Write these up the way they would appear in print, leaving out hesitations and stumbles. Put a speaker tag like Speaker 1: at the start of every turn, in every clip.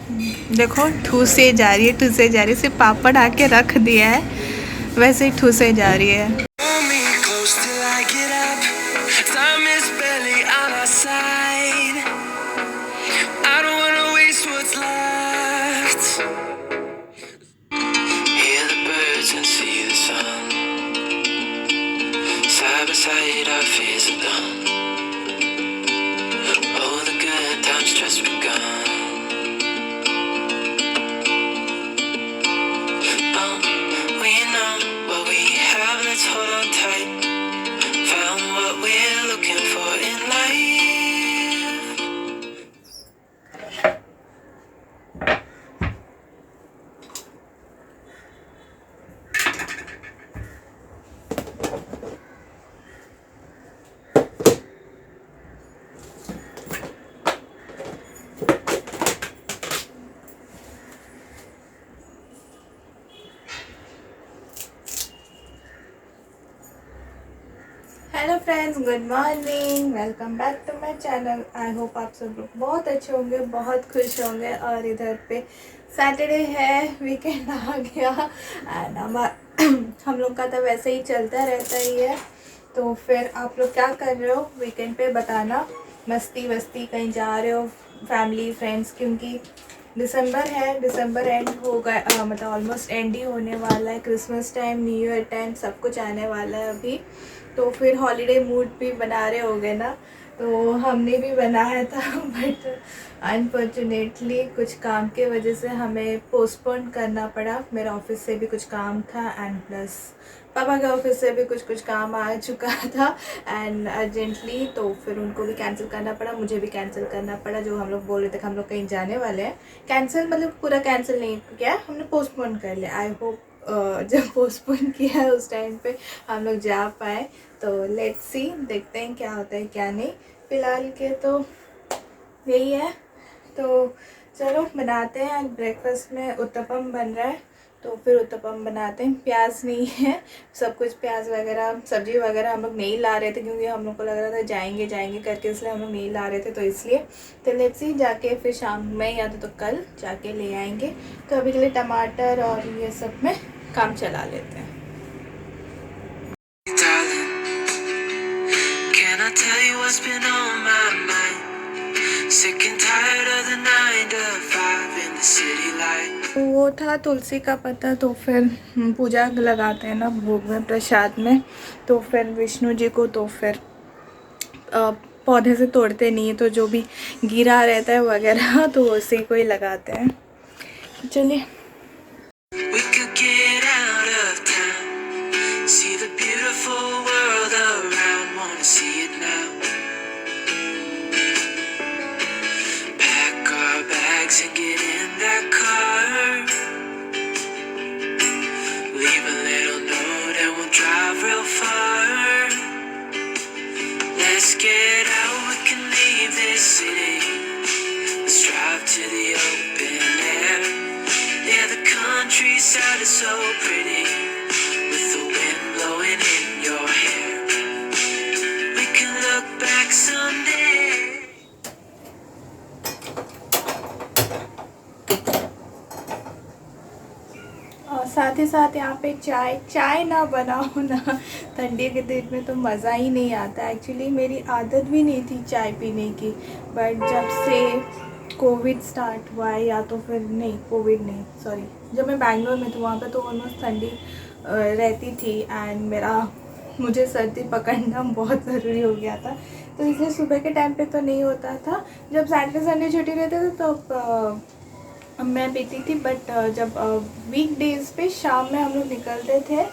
Speaker 1: देखो ठूसे जा रही है, ठूसे जा रही है। सिर्फ पापड़ आके रख दिया है, वैसे ही ठूसे जा रही है। Hello friends, good morning, welcome back to my channel. I hope आप सब लोग बहुत अच्छे होंगे, बहुत खुश होंगे। और इधर पे सैटरडे है, वीकेंड आ गया एंड हम लोग का तो वैसे ही चलता रहता ही है। तो फिर आप लोग क्या कर रहे हो वीकेंड पे बताना। मस्ती वस्ती कहीं जा रहे हो, फैमिली फ्रेंड्स? क्योंकि दिसंबर है, दिसंबर एंड हो गया, मतलब ऑलमोस्ट एंड ही होने वाला है। Christmas time, new year time सब कुछ आने वाला है अभी। तो फिर हॉलीडे मूड भी बना रहे होगे ना, तो हमने भी बनाया था बट अनफॉर्चुनेटली कुछ काम के वजह से हमें पोस्टपोन करना पड़ा। मेरे ऑफिस से भी कुछ काम था एंड प्लस पापा के ऑफिस से भी कुछ काम आ चुका था एंड अर्जेंटली, तो फिर उनको भी कैंसिल करना पड़ा, मुझे भी कैंसिल करना पड़ा। जो हम लोग बोल रहे थे कि हम लोग कहीं जाने वाले हैं, कैंसिल मतलब पूरा कैंसिल नहीं किया, हमने पोस्टपोन कर लिया। आई होप जब पोस्टपोन किया है उस टाइम पे हम लोग जा पाए। तो लेट्स सी, देखते हैं क्या होता है क्या नहीं। फ़िलहाल के तो यही है। तो चलो बनाते हैं। आज ब्रेकफास्ट में उत्तपम बन रहा है, तो फिर उत्तपम बनाते हैं। प्याज नहीं है, सब कुछ प्याज वगैरह सब्जी वगैरह हम लोग नहीं ला रहे थे, क्योंकि हम लोग को लग रहा था जाएंगे जाएंगे करके, इसलिए हम लोग नहीं ला रहे थे। तो इसलिए तो लेट्स सी, जाके फिर शाम में या तो कल जाके ले आएंगे। तो अभी के लिए टमाटर और ये सब में काम चला लेते हैं। वो था तुलसी का पत्ता, तो फिर पूजा लगाते हैं ना भोग में, प्रसाद में। तो फिर विष्णु जी को तो फिर पौधे से तोड़ते नहीं है, तो जो भी गिरा रहता है वगैरह तो उसी को ही लगाते हैं। चलिए। Countryside is so pretty with the wind blowing in your hair. We can look back someday. और साथ ही साथ यहाँ पे चाय ना बनाओ ना ठंडी के दिन में तो मज़ा ही नहीं आता। एक्चुअली मेरी आदत भी नहीं थी चाय पीने की, बट जब से कोविड स्टार्ट हुआ है, या तो फिर नहीं, कोविड नहीं, सॉरी, जब मैं बैंगलोर में थी वहाँ पे तो ऑलमोस्ट ठंडी रहती थी एंड मुझे सर्दी पकड़ना बहुत ज़रूरी हो गया था। तो इसलिए सुबह के टाइम पे तो नहीं होता था। जब सैटरडे संडे छुट्टी रहते थे तो मैं पीती थी, बट जब वीक डेज़ पे शाम में हम लोग निकलते थे,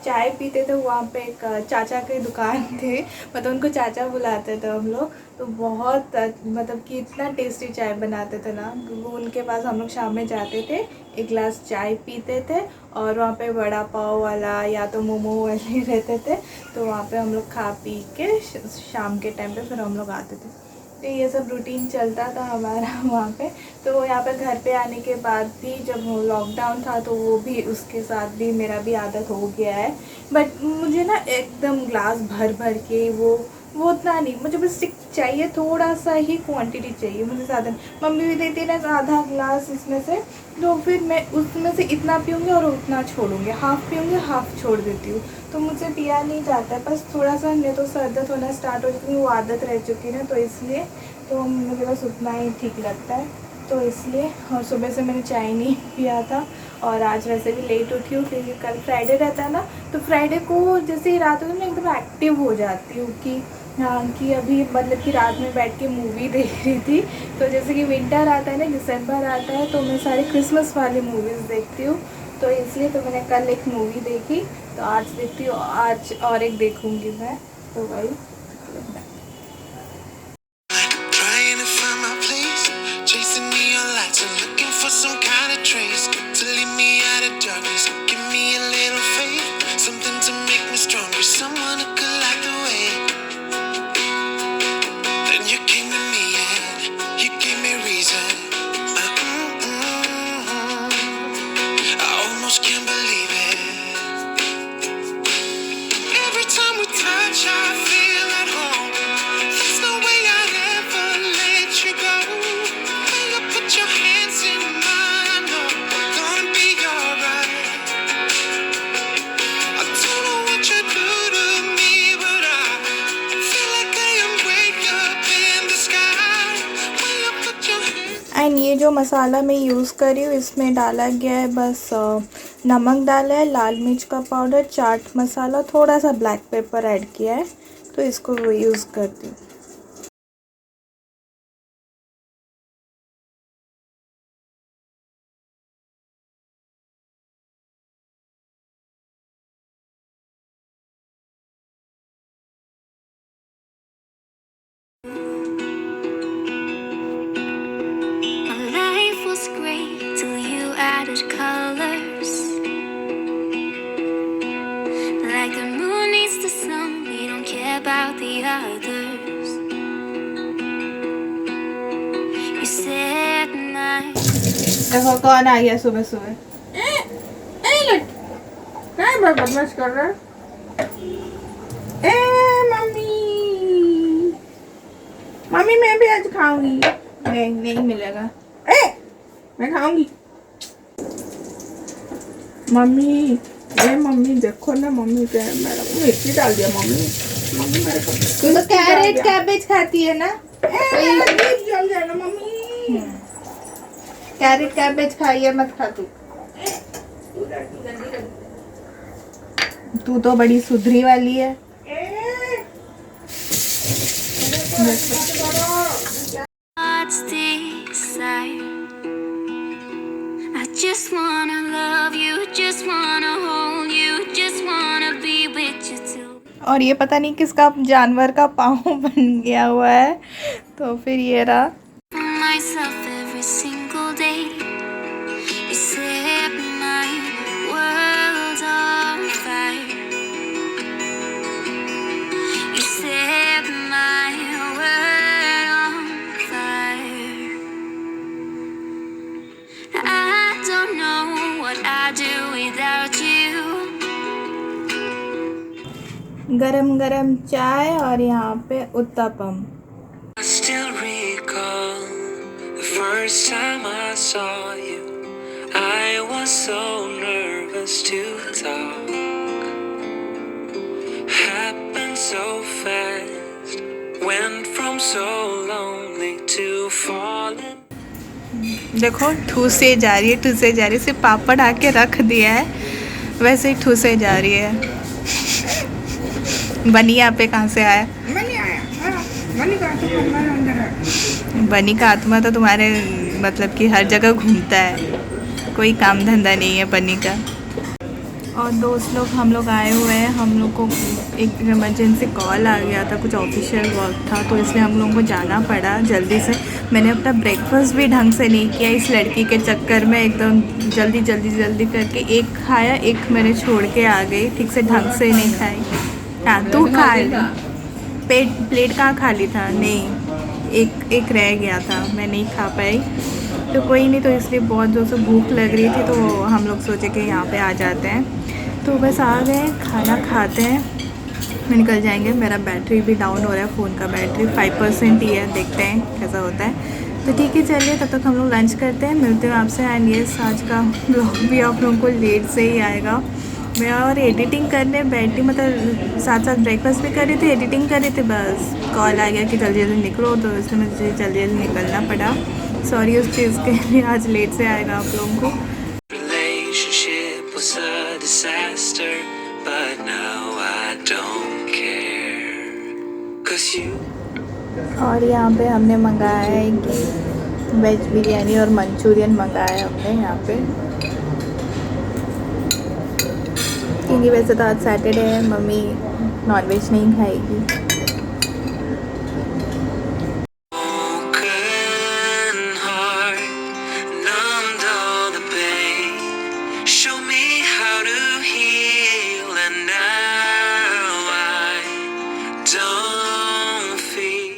Speaker 1: चाय पीते थे। वहाँ पे एक चाचा की दुकान थे, मतलब उनको चाचा बुलाते थे हम लोग। तो बहुत मतलब कि इतना टेस्टी चाय बनाते थे ना, वो उनके पास हम लोग शाम में जाते थे, एक गिलास चाय पीते थे। और वहाँ पे वड़ा पाव वाला या तो मोमो वाले रहते थे, तो वहाँ पे हम लोग खा पी के शाम के टाइम पे फिर हम लोग आते थे। तो ये सब रूटीन चलता था हमारा वहाँ पे। तो यहाँ पे घर पे आने के बाद भी जब लॉकडाउन था तो वो भी, उसके साथ भी मेरा भी आदत हो गया है। बट मुझे ना एकदम ग्लास भर भर के वो वो उतना नहीं, मुझे बस स्टिक चाहिए, थोड़ा सा ही क्वांटिटी चाहिए, मुझे ज़्यादा नहीं। मम्मी भी देती है ना आधा ग्लास इसमें से, तो फिर मैं उसमें से इतना पीऊँगी और उतना छोड़ूंगी, हाफ़ पीऊँगी हाफ़ छोड़ देती हूँ। तो मुझसे पिया नहीं जाता है, बस थोड़ा सा नहीं तो सर दर्द होना स्टार्ट हो जाती है, वो आदत रह चुकी है ना, तो इसलिए तो मुझे बस उतना ही ठीक लगता है, तो इसलिए। और सुबह से मैंने चाय नहीं पिया था, और आज वैसे भी लेट उठी हूँ क्योंकि कल फ्राइडे रहता है ना, तो फ्राइडे को जैसे ही रात होती है मैं एकदम एक्टिव हो जाती हूँ कि हाँ कि अभी मतलब कि रात में बैठ के मूवी देख रही थी। तो जैसे कि विंटर आता है ना, दिसंबर आता है, तो मैं सारे क्रिसमस वाली मूवीज़ देखती हूँ, तो इसलिए तो मैंने कल एक मूवी देखी, तो आज देखती हूँ, आज और एक देखूँगी मैं, तो वही।
Speaker 2: Trying to find my place, chasing neon lights and looking for some kind of trace to lead me out of darkness. Give me a little faith, something to make me stronger, someone who could light the way. Then you came to me and you gave me reason. I almost can't believe it. Every time we touch, I feel at home. There's no way I'd ever let you go. When you put your hands in mine, I know we're gonna be alright. I don't know what you do to me, but I feel like I am way up in the sky. When you put your hands.
Speaker 1: And ये जो मसाला मैं use कर रही हूँ इसमें डाला गया है बस नमक डाला है, लाल मिर्च का पाउडर, चाट मसाला, थोड़ा सा ब्लैक पेपर ऐड किया है, तो इसको वो यूज़ करती हूँ।
Speaker 2: My life was great till you added colors. Like the moon needs the sun, we don't care about the others. You said night.
Speaker 1: देखो कौन आ गया सुबह सुबह। क्या बदमाश कर रहा है? मम्मी मम्मी मैं भी आज खाऊंगी। नहीं नहीं मिलेगा। मैं खाऊंगी। मम्मी मम्मी देखो ना, मम्मी क्या मेरे को मिर्ची डाल दिया। मम्मी मम्मी मेरे को तू तो कैरेट कैबेज खाती है ना, जल जाना मम्मी। कैरेट कैबेज खाइए मत खा तू तो बड़ी सुधरी वाली है।
Speaker 2: What's desire? I just wanna love you, just wanna hold you, just wanna be with you till.
Speaker 1: और ये पता नहीं किसका जानवर का पाँव बन गया हुआ है, तो फिर ये रहा।
Speaker 2: For myself every single day. You set my world on fire. You set my world on fire. I don't know what I'd do without you.
Speaker 1: गरम गरम चाय और यहाँ पे uttapam.
Speaker 2: I still recall the first time I saw you. I was so nervous to talk. Happened so fast. Went from so lonely to falling.
Speaker 1: देखो ठूसे जा रही है, ठूसे जा रही है, सिर्फ पापड़ आके रख दिया है, वैसे ही ठूसे जा रही है। बनी यहाँ पे कहाँ से आया? बनी का आत्मा तो तुम्हारे मतलब कि हर जगह घूमता है, कोई काम धंधा नहीं है बनी का। और दोस्त लोग हम लोग आए हुए हैं, हम लोग को एक इमरजेंसी कॉल आ गया था, कुछ ऑफिशियल वर्क था, तो इसलिए हम लोगों को जाना पड़ा जल्दी से। मैंने अपना ब्रेकफास्ट भी ढंग से नहीं किया इस लड़की के चक्कर में, एकदम जल्दी करके एक खाया, एक मैंने छोड़ के आ गई, ठीक से ढंग से नहीं खाई। हाँ तू खा प्लेट कहाँ खाली था? नहीं, एक रह गया था, मैं नहीं खा पाई, तो कोई नहीं, तो इसलिए बहुत जोर से भूख लग रही थी, तो हम लोग सोचे कि यहाँ पे आ जाते हैं, तो बस आ गए, खाना खाते हैं। में निकल जाएंगे। मेरा बैटरी भी डाउन हो रहा है, फ़ोन का बैटरी 5% ही है, देखते हैं कैसा होता है। तो ठीक है चलिए, तब तक हम लोग लंच करते हैं, मिलते हैं आपसे। एंड ये आज का ब्लॉग भी आप लोगों को लेट से ही आएगा। मैं और एडिटिंग करने बैठी, मतलब साथ साथ ब्रेकफास्ट भी कर रही थी, एडिटिंग कर रही थी, बस कॉल आ गया कि जल्दी जल्दी निकलो, तो इसलिए मुझे जल्दी जल्दी निकलना पड़ा। सॉरी उस चीज़ के लिए, आज लेट से आएगा आप लोगों को।
Speaker 2: Relationship was a disaster, but now I don't care. 'Cause you
Speaker 1: और यहाँ पे हमने मंगाया है कि वेज बिरयानी और मंचूरियन मंगाया है हमने यहाँ पे, क्योंकि वैसे तो आज सैटरडे है, मम्मी नॉनवेज नहीं खाएगी।
Speaker 2: broken heart numbed all the pain. Show me how to heal, and now I don't feel.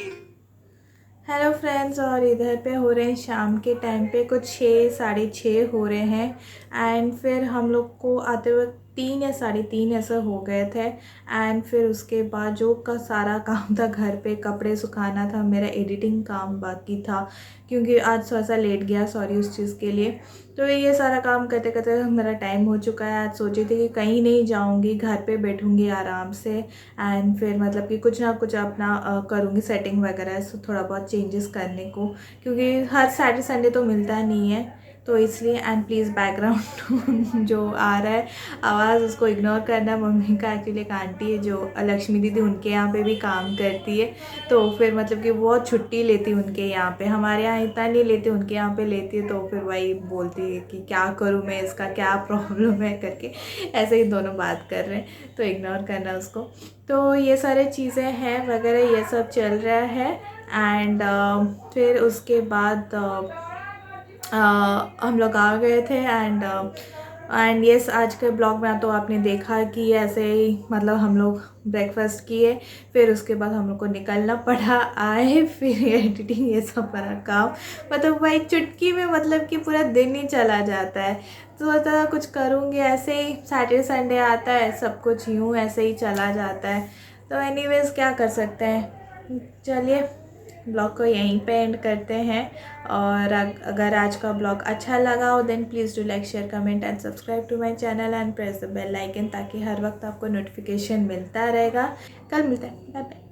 Speaker 1: Hello friends, और इधर पे हो रहे हैं शाम के टाइम पे कुछ 6 साढ़े 6 हो रहे हैं। एंड फिर हम लोग को आते वक्त 3 या साढ़े 3 ऐसा हो गए थे। एंड फिर उसके बाद जो का सारा काम था घर पे, कपड़े सुखाना था, मेरा एडिटिंग काम बाकी था, क्योंकि आज थोड़ा सा लेट गया, सॉरी उस चीज़ के लिए। तो ये सारा काम करते करते मेरा टाइम हो चुका है। आज सोची थी कि कहीं नहीं जाऊंगी, घर पे बैठूंगी आराम से, एंड फिर मतलब कि कुछ ना कुछ अपना करूँगी सेटिंग वगैरह, सो थोड़ा बहुत चेंजेस करने को, क्योंकि हर सैटरडे संडे तो मिलता नहीं है, तो इसलिए। एंड प्लीज़ बैकग्राउंड जो आ रहा है आवाज़, उसको इग्नोर करना। मम्मी का एक्चुअली एक आंटी है जो लक्ष्मी दीदी, उनके यहाँ पे भी काम करती है, तो फिर मतलब कि बहुत छुट्टी लेती उनके यहाँ पे, हमारे यहाँ इतना नहीं लेती, उनके यहाँ पे लेती है। तो फिर वही बोलती है कि क्या करूँ मैं, इसका क्या प्रॉब्लम है करके, ऐसे ही दोनों बात कर रहे हैं, तो इग्नोर करना उसको। तो ये सारे चीज़ें हैं वगैरह, ये सब चल रहा है। एंड फिर उसके बाद हम लोग आ गए थे। एंड यस, आज के ब्लॉग में तो आपने देखा कि ऐसे ही मतलब हम लोग ब्रेकफास्ट किए, फिर उसके बाद हम लोग को निकलना पड़ा, आए, फिर एडिटिंग ये सब बड़ा काम, मतलब वही चुटकी में, मतलब कि पूरा दिन ही चला जाता है। तो सोचा कुछ करूँगी, ऐसे ही सैटरडे संडे आता है, सब कुछ यूँ ऐसे ही चला जाता है। तो एनीवेज क्या कर सकते हैं, चलिए ब्लॉग को यहीं पे एंड करते हैं। और अगर आज का ब्लॉग अच्छा लगा हो, then please do like, share, comment and subscribe to my channel and press the bell icon, ताकि हर वक्त आपको नोटिफिकेशन मिलता रहेगा। कल मिलते हैं, बाय बाय।